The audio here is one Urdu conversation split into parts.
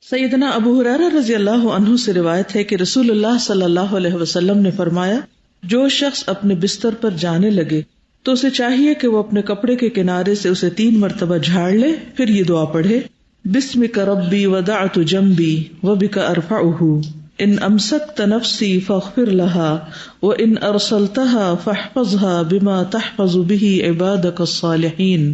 سیدنا ابو ہریرہ رضی اللہ عنہ سے روایت ہے کہ رسول اللہ صلی اللہ علیہ وسلم نے فرمایا، جو شخص اپنے بستر پر جانے لگے تو اسے چاہیے کہ وہ اپنے کپڑے کے کنارے سے اسے 3 مرتبہ جھاڑ لے، پھر یہ دعا پڑھے، بسمک ربی وضعت جنبی وبک ارفعہ، ان امسکت نفسی فاغفر لها وان ارسلتها فاحفظها بما تحفظ به عبادک الصالحین۔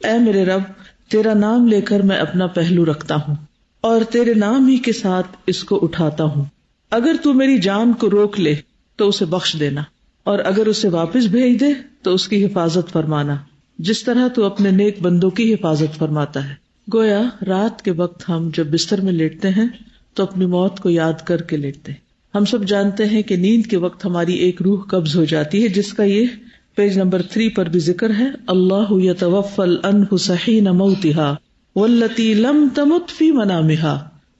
اے میرے رب، تیرا نام لے کر میں اپنا پہلو رکھتا ہوں اور تیرے نام ہی کے ساتھ اس کو اٹھاتا ہوں، اگر تو میری جان کو روک لے تو اسے بخش دینا، اور اگر اسے واپس بھیج دے تو اس کی حفاظت فرمانا، جس طرح تو اپنے نیک بندوں کی حفاظت فرماتا ہے۔ گویا رات کے وقت ہم جب بستر میں لیٹتے ہیں تو اپنی موت کو یاد کر کے لیٹتے ہیں۔ ہم سب جانتے ہیں کہ نیند کے وقت ہماری ایک روح قبض ہو جاتی ہے، جس کا یہ پیج نمبر 3 پر بھی ذکر ہے، اللہ یتوفی الانفس حین موتها والتی لم تمت فی منامها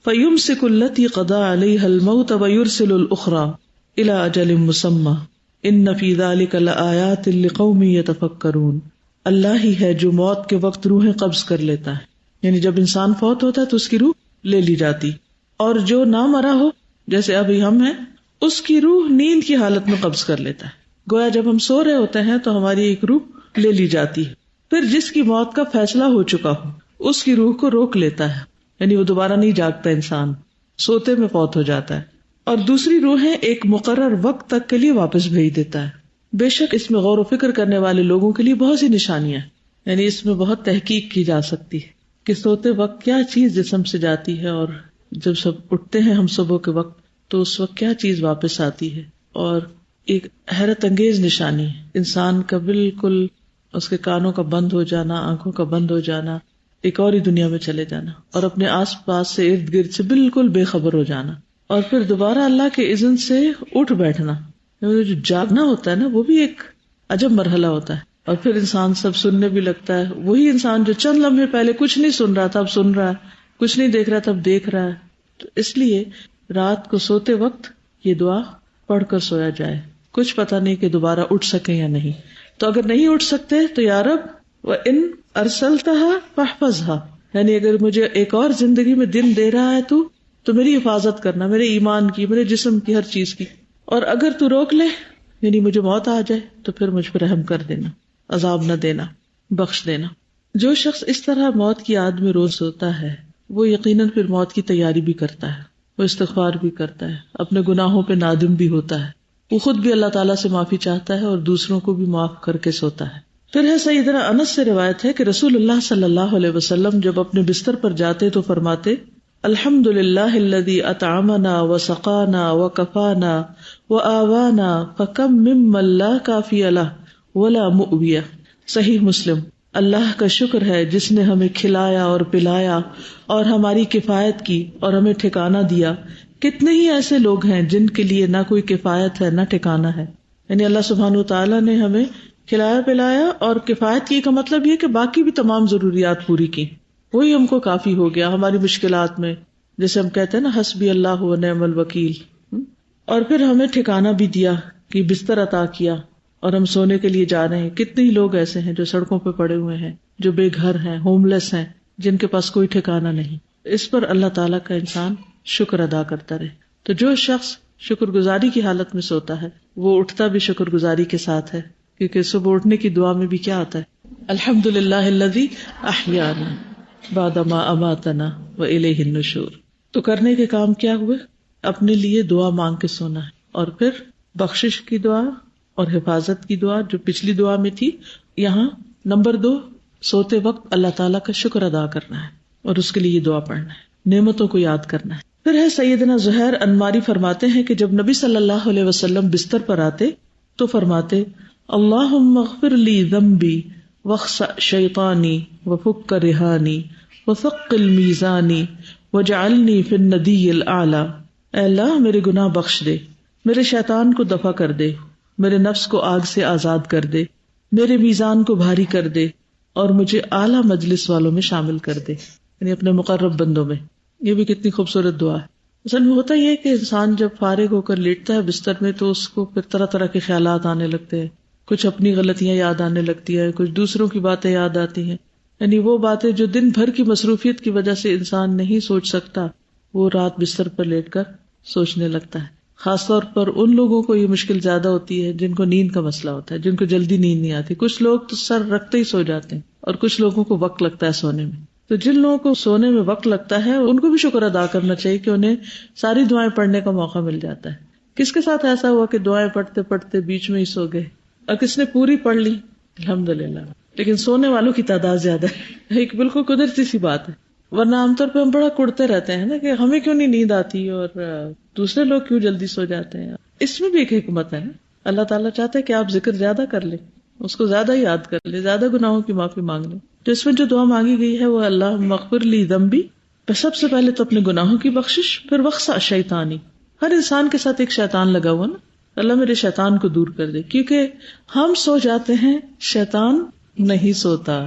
فیمسک التی قضی علیہا الموت ویرسل الاخری الی اجل مسمی ان فی ذلک لآیات لقوم یتفکرون۔ اللہ ہی ہے جو موت کے وقت روحیں قبض کر لیتا ہے، یعنی جب انسان فوت ہوتا ہے تو اس کی روح لے لی جاتی، اور جو نہ مرا ہو جیسے ابھی ہم ہیں، اس کی روح نیند کی حالت میں قبض کر لیتا ہے۔ گویا جب ہم سو رہے ہوتے ہیں تو ہماری ایک روح لے لی جاتی ہے، پھر جس کی موت کا فیصلہ ہو چکا ہو اس کی روح کو روک لیتا ہے، یعنی وہ دوبارہ نہیں جاگتا، انسان سوتے میں فوت ہو جاتا ہے، اور دوسری روحیں ایک مقرر وقت تک کے لیے واپس بھیج دیتا ہے۔ بے شک اس میں غور و فکر کرنے والے لوگوں کے لیے بہت سی نشانیاں، یعنی اس میں بہت تحقیق کی جا سکتی ہے کہ سوتے وقت کیا چیز جسم سے جاتی ہے، اور جب سب اٹھتے ہیں ہم صبح کے وقت تو اس وقت کیا چیز واپس آتی ہے۔ اور ایک حیرت انگیز نشانی ہے انسان کا بالکل اس کے کانوں کا بند ہو جانا، آنکھوں کا بند ہو جانا، ایک اور ہی دنیا میں چلے جانا، اور اپنے آس پاس سے ارد گرد سے بالکل بے خبر ہو جانا، اور پھر دوبارہ اللہ کے اذن سے اٹھ بیٹھنا۔ جو جاگنا ہوتا ہے نا، وہ بھی ایک عجب مرحلہ ہوتا ہے، اور پھر انسان سب سننے بھی لگتا ہے، وہی انسان جو چند لمحے پہلے کچھ نہیں سن رہا تھا اب سن رہا ہے، کچھ نہیں دیکھ رہا تھا اب دیکھ رہا ہے۔ تو اس لیے رات کو سوتے وقت یہ دعا پڑھ کر سویا جائے، کچھ پتہ نہیں کہ دوبارہ اٹھ سکیں یا نہیں۔ تو اگر نہیں اٹھ سکتے تو یا رب وَإِنْ أَرْسَلْتَهَا فَاحْفَظْهَا، یعنی اگر مجھے ایک اور زندگی میں دن دے رہا ہے تو میری حفاظت کرنا، میرے ایمان کی، میرے جسم کی، ہر چیز کی، اور اگر تو روک لے یعنی مجھے موت آ جائے تو پھر مجھ پر رحم کر دینا، عذاب نہ دینا، بخش دینا۔ جو شخص اس طرح موت کی یاد میں روز سوتا ہے وہ یقیناً پھر موت کی تیاری بھی کرتا ہے، وہ استغفار بھی کرتا ہے، اپنے گناہوں پہ نادم بھی ہوتا ہے، وہ خود بھی اللہ تعالیٰ سے معافی چاہتا ہے اور دوسروں کو بھی معاف کر کے سوتا ہے۔ پھر ہے سیدنا انس سے روایت ہے کہ رسول اللہ صلی اللہ علیہ وسلم جب اپنے بستر پر جاتے تو فرماتے، الحمد للہ الذی اطعمنا وسقانا وکفانا وآوانا فکم ممن لا کافی لہ ولا مؤوی۔ صحیح مسلم۔ اللہ کا شکر ہے جس نے ہمیں کھلایا اور پلایا اور ہماری کفایت کی اور ہمیں ٹھکانہ دیا، کتنے ہی ایسے لوگ ہیں جن کے لیے نہ کوئی کفایت ہے نہ ٹھکانہ ہے۔ یعنی اللہ سبحانہ وتعالیٰ نے ہمیں کھلایا پلایا اور کفایت کی کا مطلب یہ کہ باقی بھی تمام ضروریات پوری کی، وہی ہم کو کافی ہو گیا ہماری مشکلات میں، جیسے ہم کہتے ہیں نا حسبی اللہ و نعم الوکیل۔ اور پھر ہمیں ٹھکانہ بھی دیا کہ بستر عطا کیا اور ہم سونے کے لیے جا رہے ہیں۔ کتنے ہی لوگ ایسے ہیں جو سڑکوں پہ پڑے ہوئے ہیں، جو بے گھر ہیں، ہوم لیس ہیں، جن کے پاس کوئی ٹھکانہ نہیں۔ اس پر اللہ تعالیٰ کا انسان شکر ادا کرتا رہے۔ تو جو شخص شکر گزاری کی حالت میں سوتا ہے وہ اٹھتا بھی شکر گزاری کے ساتھ ہے، کیونکہ صبح اٹھنے کی دعا میں بھی کیا آتا ہے، الحمد للہ الذی احیانا بعد ما اماتنا والیہ النشور۔ تو کرنے کے کام کیا ہوئے؟ اپنے لیے دعا مانگ کے سونا ہے، اور پھر بخشش کی دعا اور حفاظت کی دعا جو پچھلی دعا میں تھی، یہاں نمبر 2 سوتے وقت اللہ تعالیٰ کا شکر ادا کرنا ہے اور اس کے لیے یہ دعا پڑھنا ہے، نعمتوں کو یاد کرنا ہے۔ پھر ہے سیدنا زہیر انماری فرماتے ہیں کہ جب نبی صلی اللہ علیہ وسلم بستر پر آتے تو فرماتے، اللہم اغفر لی ذنبی واخسأ شیطانی وفک رہانی وثقل میزانی وجعلنی فی الندی الاعلی۔ اے اللہ میرے گناہ بخش دے، میرے شیطان کو دفع کر دے، میرے نفس کو آگ سے آزاد کر دے، میرے میزان کو بھاری کر دے، اور مجھے اعلیٰ مجلس والوں میں شامل کر دے، یعنی اپنے مقرب بندوں میں۔ یہ بھی کتنی خوبصورت دعا ہے۔ اصل میں ہوتا یہ کہ انسان جب فارغ ہو کر لیٹتا ہے بستر میں تو اس کو پھر طرح طرح کے خیالات آنے لگتے ہیں، کچھ اپنی غلطیاں یاد آنے لگتی ہیں، کچھ دوسروں کی باتیں یاد آتی ہیں، یعنی وہ باتیں جو دن بھر کی مصروفیت کی وجہ سے انسان نہیں سوچ سکتا، وہ رات بستر پر لیٹ کر سوچنے لگتا ہے. خاص طور پر ان لوگوں کو یہ مشکل زیادہ ہوتی ہے جن کو نیند کا مسئلہ ہوتا ہے, جن کو جلدی نیند نہیں آتی. کچھ لوگ تو سر رکھتے ہی سو جاتے ہیں اور کچھ لوگوں کو وقت لگتا ہے سونے میں. تو جن لوگوں کو سونے میں وقت لگتا ہے ان کو بھی شکر ادا کرنا چاہیے کہ انہیں ساری دعائیں پڑھنے کا موقع مل جاتا ہے. کس کے ساتھ ایسا ہوا کہ دعائیں پڑھتے پڑھتے بیچ میں ہی سو گئے, اور کس نے پوری پڑھ لی الحمدللہ, لیکن سونے والوں کی تعداد زیادہ ہے. ایک بالکل قدرتی سی بات ہے, ورنہ عام طور پہ ہم بڑا کڑتے رہتے ہیں نا کہ ہمیں کیوں نہیں نیند آتی اور دوسرے لوگ کیوں جلدی سو جاتے ہیں. اس میں بھی ایک حکمت ہے نا, اللہ تعالیٰ چاہتے ہیں کہ آپ ذکر زیادہ کر لیں, اس کو زیادہ یاد کر لیں, زیادہ گناہوں کی معافی مانگ لیں. تو اس میں جو دعا مانگی گئی ہے وہ اللہ مغفر لی ذنبی, سب سے پہلے تو اپنے گناہوں کی بخشش, پھر وقص شیطانی. ہر انسان کے ساتھ ایک شیطان لگا ہوا نا, اللہ میرے شیطان کو دور کر دے, کیونکہ ہم سو جاتے ہیں شیطان نہیں سوتا,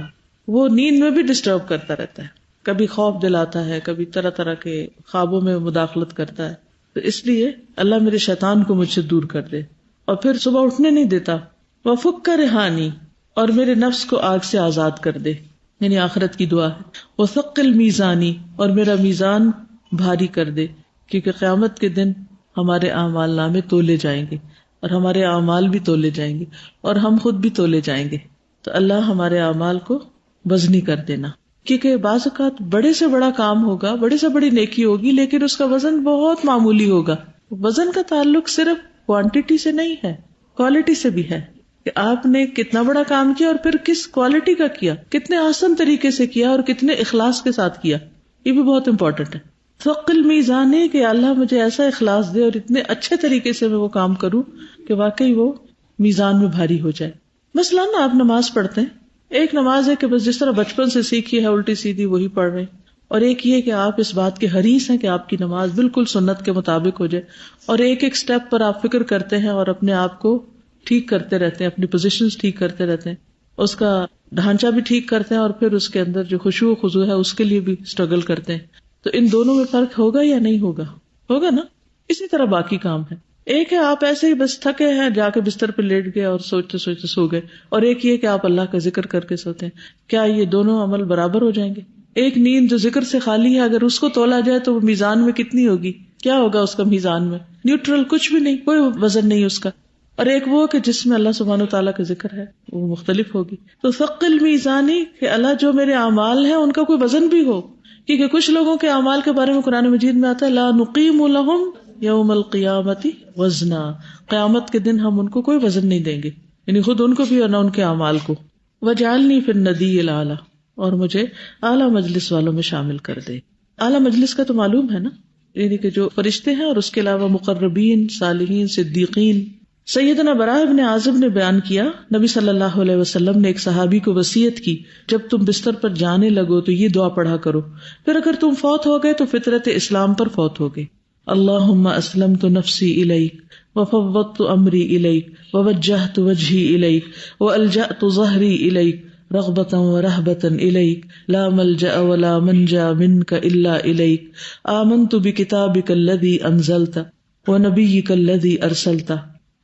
وہ نیند میں بھی ڈسٹرب کرتا رہتا ہے, کبھی خوف دلاتا ہے, کبھی طرح طرح کے خوابوں میں مداخلت کرتا ہے. تو اس لیے اللہ میرے شیطان کو مجھ سے دور کر دے, اور پھر صبح اٹھنے نہیں دیتا. وفک کا رہانی, اور میرے نفس کو آگ سے آزاد کر دے, یعنی آخرت کی دعا ہے. وثقل میزانی, اور میرا میزان بھاری کر دے, کیونکہ قیامت کے دن ہمارے اعمال نامے تولے جائیں گے, اور ہمارے اعمال بھی تولے جائیں گے, اور ہم خود بھی تولے جائیں گے. تو اللہ ہمارے اعمال کو وزنی کر دینا, کیونکہ بعض اوقات بڑے سے بڑا کام ہوگا, بڑے سے بڑی نیکی ہوگی, لیکن اس کا وزن بہت معمولی ہوگا. وزن کا تعلق صرف کوانٹٹی سے نہیں ہے, کوالٹی سے بھی ہے, کہ آپ نے کتنا بڑا کام کیا اور پھر کس کوالٹی کا کیا, کتنے آسان طریقے سے کیا اور کتنے اخلاص کے ساتھ کیا. یہ بھی بہت امپورٹنٹ ہے. ثقل میزان ہے کہ اللہ مجھے ایسا اخلاص دے اور اتنے اچھے طریقے سے میں وہ کام کروں کہ واقعی وہ میزان میں بھاری ہو جائے. مثلاً آپ نماز پڑھتے ہیں, ایک نماز ہے کہ بس جس طرح بچپن سے سیکھی ہے الٹی سیدھی وہی پڑھ رہے ہیں, اور ایک یہ کہ آپ اس بات کے حریص ہیں کہ آپ کی نماز بالکل سنت کے مطابق ہو جائے, اور ایک ایک سٹیپ پر آپ فکر کرتے ہیں اور اپنے آپ کو ٹھیک کرتے رہتے ہیں, اپنی پوزیشنز ٹھیک کرتے رہتے ہیں, اس کا ڈھانچہ بھی ٹھیک کرتے ہیں, اور پھر اس کے اندر جو خشوع و خضوع ہے اس کے لیے بھی اسٹرگل کرتے ہیں. تو ان دونوں میں فرق ہوگا یا نہیں ہوگا؟ ہوگا نا. اسی طرح باقی کام ہے. ایک ہے آپ ایسے ہی بس تھکے ہیں, جا کے بستر پہ لیٹ گئے اور سوچتے سوچتے سو گئے, اور ایک یہ کہ آپ اللہ کا ذکر کر کے سوتے ہیں. کیا یہ دونوں عمل برابر ہو جائیں گے؟ ایک نیند جو ذکر سے خالی ہے, اگر اس کو تولا جائے تو وہ میزان میں کتنی ہوگی, کیا ہوگا اس کا میزان میں؟ نیوٹرل, کچھ بھی نہیں, کوئی وزن نہیں اس کا. اور ایک وہ کہ جس میں اللہ سبحانہ وتعالیٰ کا ذکر ہے, وہ مختلف ہوگی. تو ثقل میزانی, کہ اللہ جو میرے اعمال ہیں ان کا کوئی وزن بھی ہو, کیونکہ کچھ لوگوں کے اعمال کے بارے میں قرآن مجید میں آتا ہے لا نقیم لہم یوم القیامت وزنا, قیامت کے دن ہم ان کو کوئی وزن نہیں دیں گے, یعنی خود ان کو بھی اور نہ ان کے اعمال کو. وجعلنی فی الندی الاعلی, اور مجھے اعلیٰ مجلس والوں میں شامل کر دے. اعلیٰ مجلس کا تو معلوم ہے نا, یعنی کہ جو فرشتے ہیں اور اس کے علاوہ مقربین, صالحین, صدیقین. سیدنا براء بن عازب نے بیان کیا, نبی صلی اللہ علیہ وسلم نے ایک صحابی کو وصیت کی, جب تم بستر پر جانے لگو تو یہ دعا پڑھا کرو, پھر اگر تم فوت ہو گئے تو فطرت اسلام پر فوت ہو گئے. اللہم اسلمت نفسی الیک وفوضت امری الیک ووجہت وجہی الیک والجأت ظہری الیک رغبتا ورہبتا الیک لا ملجأ ولا منجا منک الا الیک آمنت بکتابک الذی انزلت ونبیک الذی ارسلت.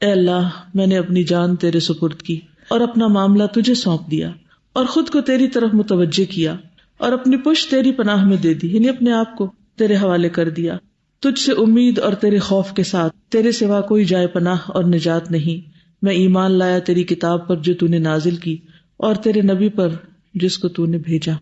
اے اللہ, میں نے اپنی جان تیرے سپرد کی اور اپنا معاملہ تجھے سونپ دیا, اور خود کو تیری طرف متوجہ کیا, اور اپنی پشت تیری پناہ میں دے دی, یعنی اپنے آپ کو تیرے حوالے کر دیا. تجھ سے امید اور تیرے خوف کے ساتھ, تیرے سوا کوئی جائے پناہ اور نجات نہیں. میں ایمان لایا تیری کتاب پر جو تو نے نازل کی, اور تیرے نبی پر جس کو تو نے بھیجا.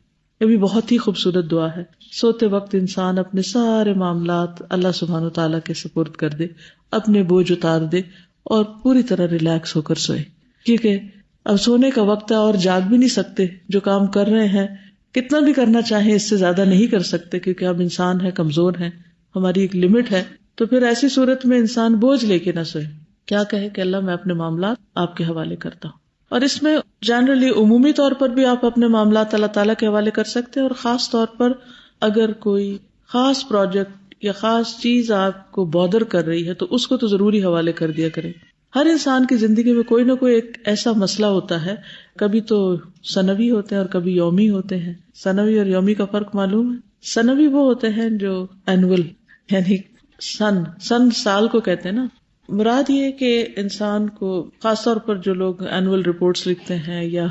یہ بھی بہت ہی خوبصورت دعا ہے. سوتے وقت انسان اپنے سارے معاملات اللہ سبحانہ و تعالیٰ کے سپرد کر دے, اپنے بوجھ اتار دے اور پوری طرح ریلیکس ہو کر سوئے, کیونکہ اب سونے کا وقت ہے اور جاگ بھی نہیں سکتے. جو کام کر رہے ہیں کتنا بھی کرنا چاہیں اس سے زیادہ نہیں کر سکتے, کیونکہ ہم انسان ہیں, کمزور ہیں, ہماری ایک لمٹ ہے. تو پھر ایسی صورت میں انسان بوجھ لے کے نہ سوئے, کیا کہے کہ اللہ میں اپنے معاملات آپ کے حوالے کرتا ہوں. اور اس میں جنرلی عمومی طور پر بھی آپ اپنے معاملات اللہ تعالیٰ کے حوالے کر سکتے ہیں, اور خاص طور پر اگر کوئی خاص پروجیکٹ یا خاص چیز آپ کو بودر کر رہی ہے تو اس کو تو ضروری حوالے کر دیا کریں. ہر انسان کی زندگی میں کوئی نہ کوئی ایک ایسا مسئلہ ہوتا ہے, کبھی تو سنوی ہوتے ہیں اور کبھی یومی ہوتے ہیں. سنوی اور یومی کا فرق معلوم ہے؟ سنوی وہ ہوتے ہیں جو اینول, یعنی سن سال کو کہتے ہیں نا. مراد یہ کہ انسان کو خاص طور پر جو لوگ اینول رپورٹس لکھتے ہیں یا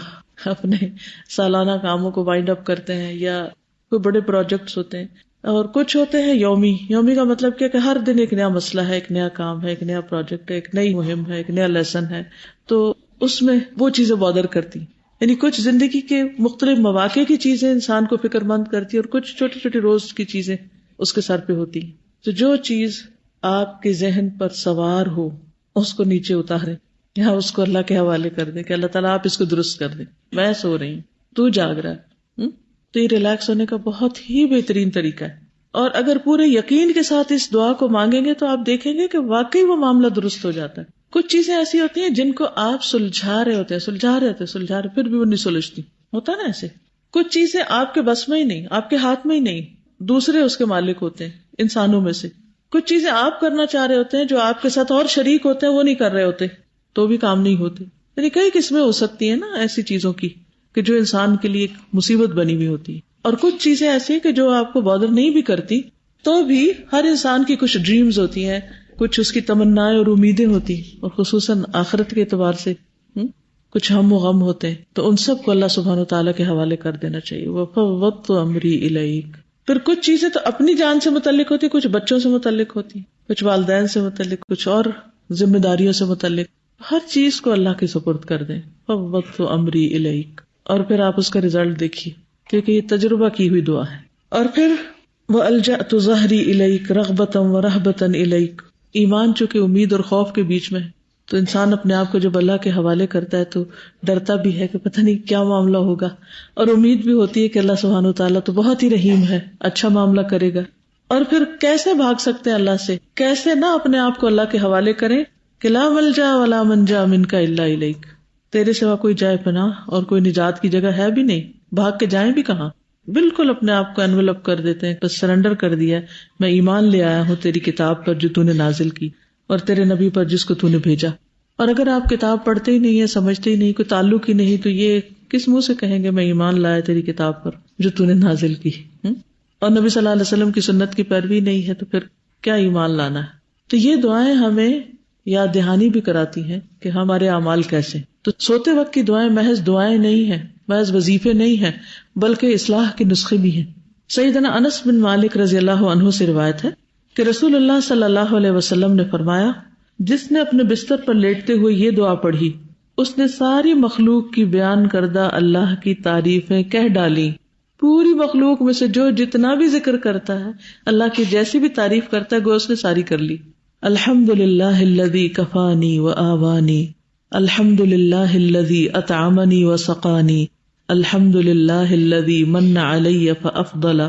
اپنے سالانہ کاموں کو وائنڈ اپ کرتے ہیں یا کوئی بڑے پروجیکٹس ہوتے ہیں, اور کچھ ہوتے ہیں یومی. یومی کا مطلب کیا کہ ہر دن ایک نیا مسئلہ ہے، ایک نیا کام ہے، ایک نیا پروجیکٹ ہے، ایک نئی مہم ہے، ایک نیا لیسن ہے، تو اس میں وہ چیزیں بادر کرتی. یعنی کچھ زندگی کے مختلف مواقع کی چیزیں انسان کو فکر مند کرتی اور کچھ چھوٹی چھوٹی روز کی چیزیں اس کے سر پہ ہوتی. تو جو چیز آپ کے ذہن پر سوار ہو اس کو نیچے اتارے یا اس کو اللہ کے حوالے کر دیں کہ اللہ تعالیٰ آپ اس کو درست کر دیں. میں سو رہی ہوں، تو جاگ رہا ہے. تو یہ ریلیکس ہونے کا بہت ہی بہترین طریقہ ہے. اور اگر پورے یقین کے ساتھ اس دعا کو مانگیں گے تو آپ دیکھیں گے کہ واقعی وہ معاملہ درست ہو جاتا ہے. کچھ چیزیں ایسی ہوتی ہیں جن کو آپ سلجھا رہے ہوتے پھر بھی وہ نہیں سلجھتی. ہوتا نا ایسے. کچھ چیزیں آپ کے بس میں ہی نہیں، آپ کے ہاتھ میں ہی نہیں، دوسرے اس کے مالک ہوتے ہیں انسانوں میں سے. کچھ چیزیں آپ کرنا چاہ رہے ہوتے ہیں جو آپ کے ساتھ اور شریک ہوتے ہیں وہ نہیں کر رہے ہوتے تو بھی کام نہیں ہوتے. یعنی کئی قسمیں ہو سکتی ہیں نا ایسی چیزوں کی کہ جو انسان کے لیے ایک مصیبت بنی ہوئی ہوتی ہے. اور کچھ چیزیں ایسی کہ جو آپ کو بادر نہیں بھی کرتی تو بھی ہر انسان کی کچھ ڈریمز ہوتی ہیں، کچھ اس کی تمنائیں اور امیدیں ہوتی ہیں، اور خصوصاً آخرت کے اعتبار سے کچھ ہم و غم ہوتے ہیں. تو ان سب کو اللہ سبحانہ وتعالیٰ کے حوالے کر دینا چاہیے. وَفَوَّضْتُ أَمْرِي إِلَيْكَ. پھر کچھ چیزیں تو اپنی جان سے متعلق ہوتی، کچھ بچوں سے متعلق ہوتی، کچھ والدین سے متعلق، کچھ اور ذمہ داریوں سے متعلق. ہر چیز کو اللہ کے سپرد کر دیں. فَوَّضْتُ أَمْرِي إِلَيْكَ. اور پھر آپ اس کا رزلٹ دیکھیے کیونکہ یہ تجربہ کی ہوئی دعا ہے. اور پھر وَأَلْجَأْتُ ظَهْرِي إِلَيْكَ رَغْبَةً وَرَهْبَةً إِلَيْكَ. ایمان چونکہ امید اور خوف کے بیچ میں ہے تو انسان اپنے آپ کو جب اللہ کے حوالے کرتا ہے تو ڈرتا بھی ہے کہ پتہ نہیں کیا معاملہ ہوگا، اور امید بھی ہوتی ہے کہ اللہ سبحانہ وتعالیٰ تو بہت ہی رحیم ہے، اچھا معاملہ کرے گا. اور پھر کیسے بھاگ سکتے ہیں اللہ سے، کیسے نہ اپنے آپ کو اللہ کے حوالے کریں کہ لا ملجا ولا منجا منک الا الیک. تیرے سوا کوئی جائے پناہ اور کوئی نجات کی جگہ ہے بھی نہیں، بھاگ کے جائیں بھی کہاں. بالکل اپنے آپ کو انویلپ کر دیتے ہیں، بس سرنڈر کر دیا. میں ایمان لے آیا ہوں تیری کتاب پر جو تو نے نازل کی اور تیرے نبی پر جس کو تو نے بھیجا. اور اگر آپ کتاب پڑھتے ہی نہیں ہے، سمجھتے ہی نہیں، کوئی تعلق ہی نہیں، تو یہ کس منہ سے کہیں گے میں ایمان لایا تیری کتاب پر جو تو نے نازل کی. اور نبی صلی اللہ علیہ وسلم کی سنت کی پیروی نہیں ہے تو پھر کیا ایمان لانا ہے. تو یہ دعائیں ہمیں یاد دہانی بھی کراتی ہیں کہ ہمارے اعمال کیسے. تو سوتے وقت کی دعائیں محض دعائیں نہیں ہیں، محض وظیفے نہیں ہیں، بلکہ اصلاح کے نسخے بھی ہیں. سیدنا انس بن مالک رضی اللہ عنہ سے روایت ہے کہ رسول اللہ صلی اللہ علیہ وسلم نے فرمایا، جس نے اپنے بستر پر لیٹتے ہوئے یہ دعا پڑھی اس نے ساری مخلوق کی بیان کردہ اللہ کی تعریفیں کہہ ڈالی. پوری مخلوق میں سے جو جتنا بھی ذکر کرتا ہے، اللہ کی جیسی بھی تعریف کرتا ہے، گو اس نے ساری کر لی. الحمدللہ الذی کفانی وآوانی، الحمدللہ الذی اطعمنی وسقانی، الحمدللہ الذی من علی فافضل،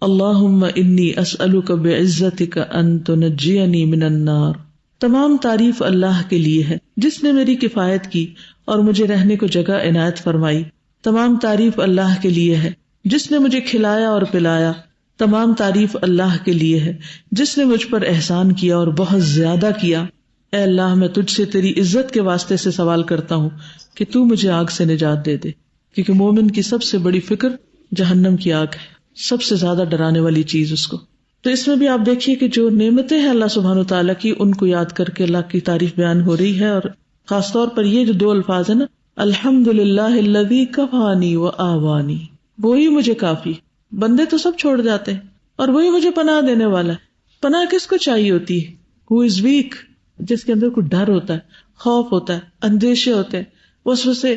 اللہم انی اسألک بعزتک ان تنجینی من النار. تمام تعریف اللہ کے لیے ہے جس نے میری کفایت کی اور مجھے رہنے کو جگہ عنایت فرمائی. تمام تعریف اللہ کے لیے ہے جس نے مجھے کھلایا اور پلایا. تمام تعریف اللہ کے لیے ہے جس نے مجھ پر احسان کیا اور بہت زیادہ کیا. اے اللہ، میں تجھ سے تیری عزت کے واسطے سے سوال کرتا ہوں کہ تو مجھے آگ سے نجات دے دے، کیونکہ مومن کی سب سے بڑی فکر جہنم کی آگ ہے، سب سے زیادہ ڈرانے والی چیز اس کو. تو اس میں بھی آپ دیکھیے کہ جو نعمتیں ہیں اللہ سبحانہ وتعالیٰ کی، ان کو یاد کر کے اللہ کی تعریف بیان ہو رہی ہے. اور خاص طور پر یہ جو دو الفاظ ہیں نا، الحمدللہ الذی کفانی وآوانی، وہی مجھے کافی. بندے تو سب چھوڑ جاتے ہیں اور وہی مجھے پناہ دینے والا ہے. پناہ کس کو چاہیے ہوتی ہے؟ ہو از ویک، جس کے اندر کوئی ڈر ہوتا ہے، خوف ہوتا ہے، اندیشے ہوتے ہیں، وسوسے،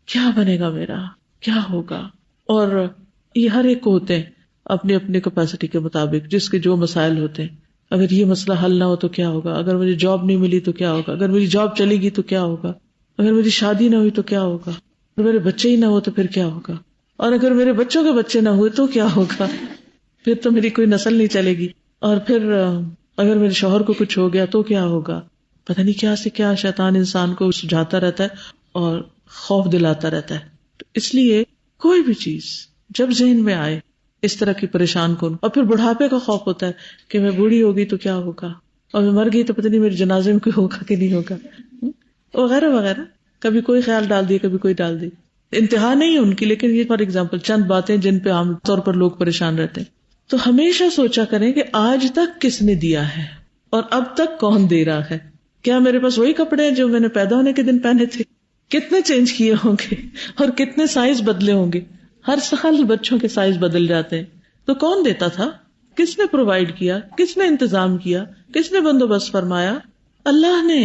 کیا بنے گا میرا، کیا ہوگا. اور یہ ہر ایک کو ہوتے ہیں اپنی اپنی کیپیسٹی کے مطابق، جس کے جو مسائل ہوتے ہیں. اگر یہ مسئلہ حل نہ ہو تو کیا ہوگا، اگر مجھے جاب نہیں ملی تو کیا ہوگا، اگر میری جاب چلے گی تو کیا ہوگا، اگر میری شادی نہ ہوئی تو کیا ہوگا، اگر میرے بچے ہی نہ ہو تو پھر کیا ہوگا، اور اگر میرے بچوں کے بچے نہ ہوئے تو کیا ہوگا، پھر تو میری کوئی نسل نہیں چلے گی. اور پھر اگر میرے شوہر کو کچھ ہو گیا تو کیا ہوگا. پتہ نہیں کیا سے کیا شیطان انسان کو سجھاتا رہتا ہے اور خوف دلاتا رہتا ہے. تو اس لیے کوئی بھی چیز جب ذہن میں آئے اس طرح کی پریشان کن، اور پھر بڑھاپے کا خوف ہوتا ہے کہ میں بوڑھی ہوگی تو کیا ہوگا، اور میں مر گئی تو پتہ نہیں میرے جنازے میں کوئی ہوگا کہ نہیں ہوگا، وغیرہ وغیرہ. کبھی کوئی خیال ڈال دیا، کبھی کوئی ڈال دی. انتہا نہیں ہے ان کی، لیکن یہ فار ایگزامپل چند باتیں جن پہ عام طور پر لوگ پریشان رہتے ہیں. تو ہمیشہ سوچا کریں کہ آج تک کس نے دیا ہے اور اب تک کون دے رہا ہے. کیا میرے پاس وہی کپڑے ہیں جو میں نے پیدا ہونے کے دن پہنے تھے؟ کتنے چینج کیے ہوں گے اور کتنے سائز بدلے ہوں گے. ہر سال بچوں کے سائز بدل جاتے ہیں. تو کون دیتا تھا؟ کس نے پرووائڈ کیا؟ کس نے انتظام کیا؟ کس نے بندوبست فرمایا؟ اللہ نے.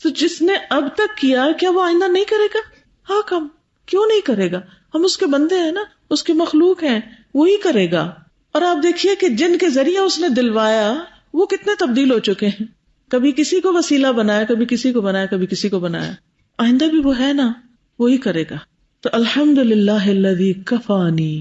تو جس نے اب تک کیا کیا وہ آئندہ نہیں کرے گا؟ ہاں کم کیوں نہیں کرے گا؟ ہم اس کے بندے ہیں نا، اس کے مخلوق ہیں، وہی کرے گا. اور آپ دیکھیے کہ جن کے ذریعے اس نے دلوایا وہ کتنے تبدیل ہو چکے ہیں. کبھی کسی کو وسیلہ بنایا، کبھی کسی کو بنایا، کبھی کسی کو بنایا. آئندہ بھی وہ ہے نا، وہی کرے گا. تو الحمدللہ الذی کفانی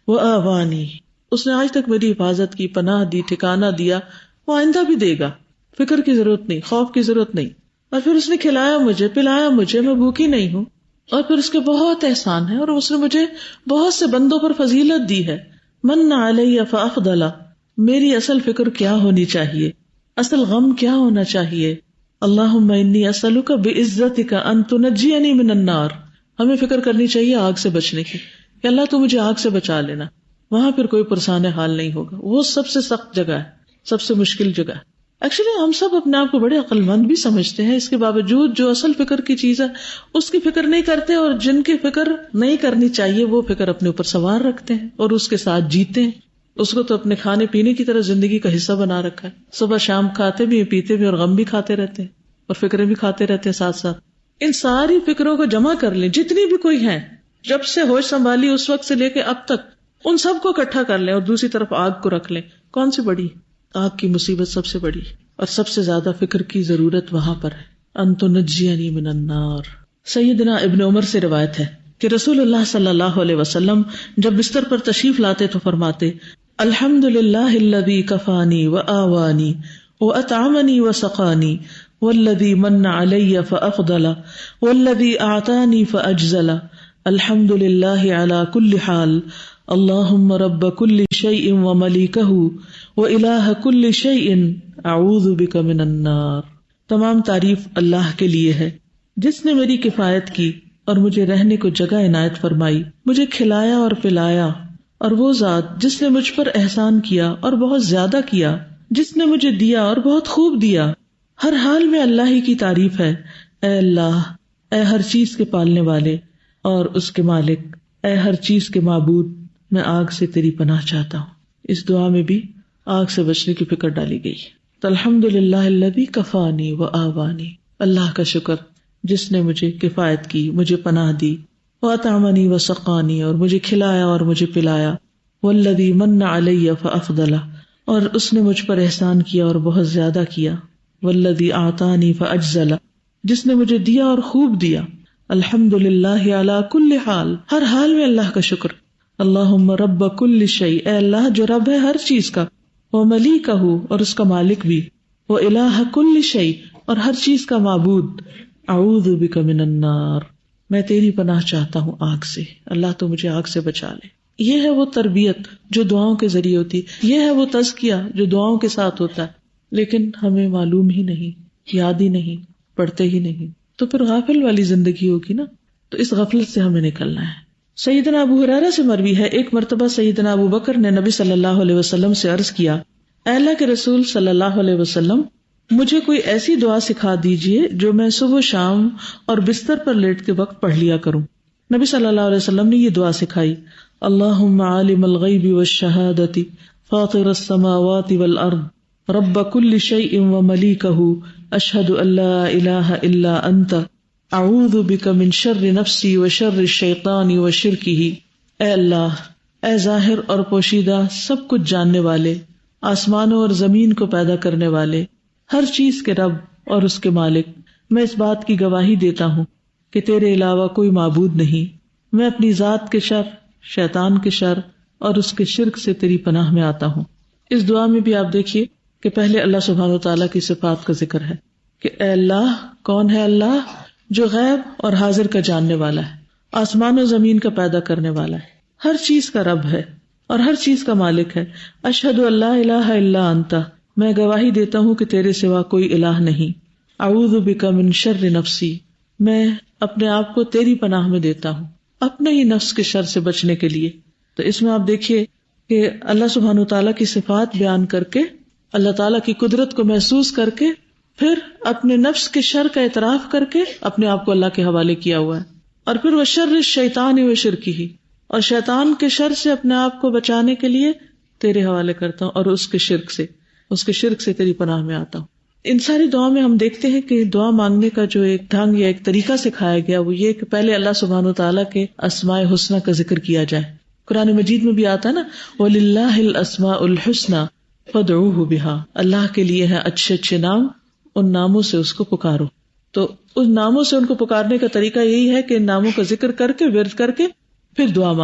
وآوانی، اس نے آج تک میری حفاظت کی، پناہ دی، ٹھکانہ دیا، وہ آئندہ بھی دے گا. فکر کی ضرورت نہیں، خوف کی ضرورت نہیں. اور پھر اس نے کھلایا مجھے، پلایا مجھے، میں بھوکی نہیں ہوں. اور پھر اس کے بہت احسان ہے، اور اس نے مجھے بہت سے بندوں پر فضیلت دی ہے. من علی فافضل، میری اصل فکر کیا ہونی چاہیے، اصل غم کیا ہونا چاہیے؟ اللہم انی اسألک بعزتک ان تنجینی من النار. ہمیں فکر کرنی چاہیے آگ سے بچنے کی، کہ اللہ تو مجھے آگ سے بچا لینا. وہاں پھر کوئی پرسان حال نہیں ہوگا. وہ سب سے سخت جگہ ہے، سب سے مشکل جگہ ہے. ایکچولی ہم سب اپنے آپ کو بڑے عقل مند بھی سمجھتے ہیں، اس کے باوجود جو اصل فکر کی چیز ہے اس کی فکر نہیں کرتے، اور جن کی فکر نہیں کرنی چاہیے وہ فکر اپنے اوپر سوار رکھتے ہیں اور اس کے ساتھ جیتے ہیں. اس کو تو اپنے کھانے پینے کی طرح زندگی کا حصہ بنا رکھا ہے. صبح شام کھاتے بھی، پیتے بھی، اور غم بھی کھاتے رہتے ہیں، اور فکریں بھی کھاتے رہتے ہیں ساتھ ساتھ. ان ساری فکروں کو جمع کر لیں، جتنی بھی کوئی ہیں، جب سے ہوش سنبھالی اس وقت سے لے کے اب تک، ان سب کو اکٹھا کر لیں اور دوسری طرف آگ کو رکھ لیں. کون سی بڑی؟ آگ کی مصیبت سب سے بڑی، اور سب سے زیادہ فکر کی ضرورت وہاں پر ہے. ان تنجینی من النار. سیدنا ابن عمر سے روایت ہے کہ رسول اللہ صلی اللہ علیہ وسلم جب بستر پر تشریف لاتے تو فرماتے، الحمدللہ الذی کفانی وآوانی واطعمنی وسقانی والذی من علی فافضل والذی اعطانی فاجزل الحمدللہ علی کل حال اللہم رب کل شیء وملیکہ والہ کل شیء اعوذ بک من النار. تمام تعریف اللہ کے لیے ہے جس نے میری کفایت کی اور مجھے رہنے کو جگہ عنایت فرمائی، مجھے کھلایا اور پلایا. اور وہ ذات جس نے مجھ پر احسان کیا اور بہت زیادہ کیا، جس نے مجھے دیا اور بہت خوب دیا. ہر حال میں اللہ ہی کی تعریف ہے. اے اللہ، اے ہر چیز کے پالنے والے اور اس کے مالک، اے ہر چیز کے معبود، میں آگ سے تیری پناہ چاہتا ہوں. اس دعا میں بھی آگ سے بچنے کی فکر ڈالی گئی. تو الحمدللہ الذی کفانی وآوانی، اللہ کا شکر جس نے مجھے کفایت کی، مجھے پناہ دی، واطعمنی وسقانی، اور مجھے کھلایا اور مجھے پلایا، والذی من علی فافضل، اور اس نے مجھ پر احسان کیا اور بہت زیادہ کیا، والذی اعطانی فاجزل، جس نے مجھے دیا اور خوب دیا. الحمدللہ علی کل حال، ہر حال میں اللہ کا شکر. اللہم رب کل شیء، اے اللہ جو رب ہے ہر چیز کا، وملیکہ، اور اس کا مالک بھی، والہ کل شیء، اور ہر چیز کا معبود. اعوذ بک من النار، میں تیری پناہ چاہتا ہوں آگ سے. اللہ تو مجھے آگ سے بچا لے. یہ ہے وہ تربیت جو دعاؤں کے ذریعے ہوتی، یہ ہے وہ تزکیہ جو دعاؤں کے ساتھ ہوتا ہے. لیکن ہمیں معلوم ہی نہیں، یاد ہی نہیں، پڑھتے ہی نہیں، تو پھر غافل والی زندگی ہوگی نا. تو اس غفلت سے ہمیں نکلنا ہے. سیدنا ابو ہریرہ سے مروی ہے، ایک مرتبہ سیدنا ابو بکر نے نبی صلی اللہ علیہ وسلم سے عرض کیا، اے اللہ کے رسول صلی اللہ علیہ وسلم، مجھے کوئی ایسی دعا سکھا دیجئے جو میں صبح شام اور بستر پر لیٹتے وقت پڑھ لیا کروں. نبی صلی اللہ علیہ وسلم نے یہ دعا سکھائی، اللہم عالم الغیب والشہادۃ فاطر السماوات والارض رب کل شیء وملیکہ اشہد ان لا الہ الا انت اعوذ بک من شر نفسی وشر الشیطان وشرکہ. اے اللہ، اے ظاہر اور پوشیدہ سب کچھ جاننے والے، آسمانوں اور زمین کو پیدا کرنے والے، ہر چیز کے رب اور اس کے مالک، میں اس بات کی گواہی دیتا ہوں کہ تیرے علاوہ کوئی معبود نہیں. میں اپنی ذات کے شر، شیطان کے شر اور اس کے شرک سے تیری پناہ میں آتا ہوں. اس دعا میں بھی آپ دیکھیے کہ پہلے اللہ سبحانہ وتعالیٰ کی صفات کا ذکر ہے کہ اے اللہ، کون ہے اللہ؟ جو غیب اور حاضر کا جاننے والا ہے، آسمان و زمین کا پیدا کرنے والا ہے، ہر چیز کا رب ہے اور ہر چیز کا مالک ہے. اشہد ان لا الہ الا انت، میں گواہی دیتا ہوں کہ تیرے سوا کوئی الہ نہیں. اعوذ بک من شر نفسی، میں اپنے آپ کو تیری پناہ میں دیتا ہوں اپنے ہی نفس کے شر سے بچنے کے لیے. تو اس میں آپ دیکھیے کہ اللہ سبحانہ وتعالیٰ کی صفات بیان کر کے، اللہ تعالیٰ کی قدرت کو محسوس کر کے، پھر اپنے نفس کے شر کا اعتراف کر کے اپنے آپ کو اللہ کے حوالے کیا ہوا ہے. اور پھر وشر الشیطان وشرکہ، اور شیطان کے شر سے اپنے آپ کو بچانے کے لیے تیرے حوالے کرتا ہوں اور اس کے شرک سے تیری پناہ میں آتا ہوں. ان ساری دعا میں ہم دیکھتے ہیں کہ دعا مانگنے کا جو ایک ڈھنگ یا ایک طریقہ سکھایا گیا وہ یہ کہ پہلے اللہ سبحانہ وتعالیٰ کے اسماء حسنی کا ذکر کیا جائے. قرآن مجید میں بھی آتا ہے نا وَلِلَّهِ الْأَسْمَاءُ الْحُسْنَى فَادْعُوهُ بِهَا، اللہ کے لیے ہیں اچھے اچھے نام، ان ناموں سے اس کو پکارو. تو ان ناموں سے ان کو پکارنے کا طریقہ یہی ہے کہ ان ناموں کا ذکر کر کے ورد کر کے پھر دعا مانگو.